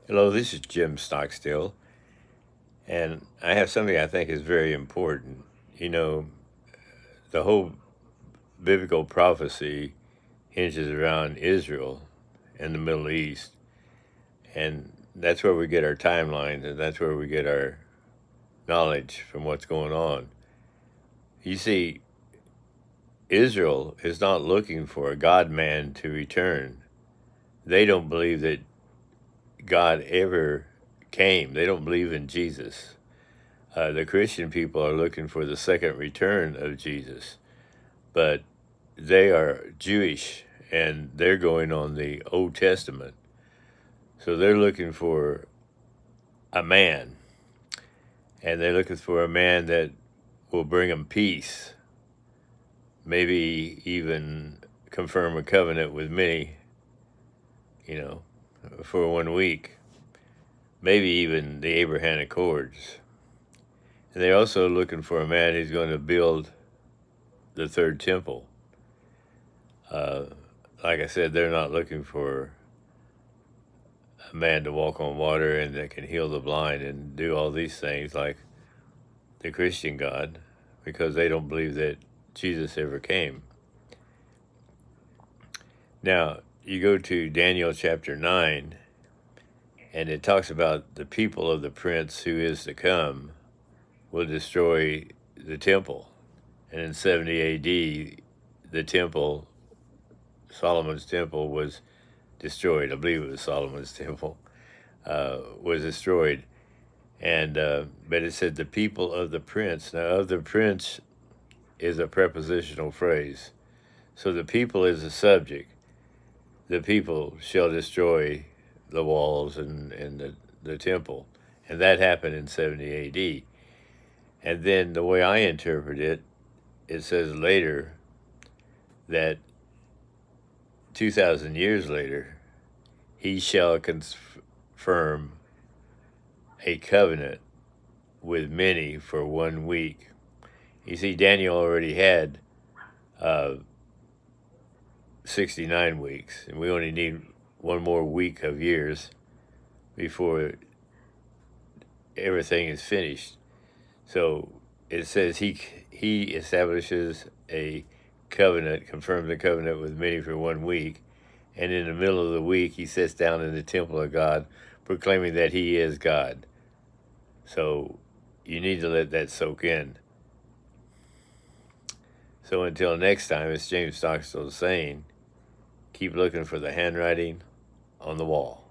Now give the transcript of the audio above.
Hello, this is Jim Stockstill, and I have something I think is very important. You know, the whole biblical prophecy hinges around Israel and the Middle East, and that's where we get our timelines, and that's where we get our knowledge from what's going on. You see, Israel is not looking for a God man to return. They don't believe that God ever came, they don't believe in Jesus. The Christian people are looking for the second return of Jesus, but they are Jewish and they're going on the Old Testament. So they're looking for a man, and they're looking for a man that will bring them peace, maybe even confirm a covenant with me, you know, for 1 week, maybe even the Abrahamic Accords. And they're also looking for a man who's going to build the third temple. Like I said, they're not looking for a man to walk on water and that can heal the blind and do all these things like the Christian God, because they don't believe that Jesus ever came. Now, you go to Daniel chapter 9, and it talks about the people of the prince who is to come will destroy the temple. And in 70 AD, the temple, Solomon's temple, was destroyed. I believe it was Solomon's temple, was destroyed. And but it said the people of the prince. Now, of the prince is a prepositional phrase. So the people is the subject. The people shall destroy the walls and the temple. And that happened in 70 AD. And then the way I interpret it, it says later that 2,000 years later, he shall confirm a covenant with many for 1 week. You see, Daniel already had 69 weeks, and we only need one more week of years before everything is finished. So it says he establishes a covenant, confirms a covenant with many for 1 week, and in the middle of the week he sits down in the temple of God, proclaiming that he is God. So you need to let that soak in. So until next time, it's James Stockstill saying, keep looking for the handwriting on the wall.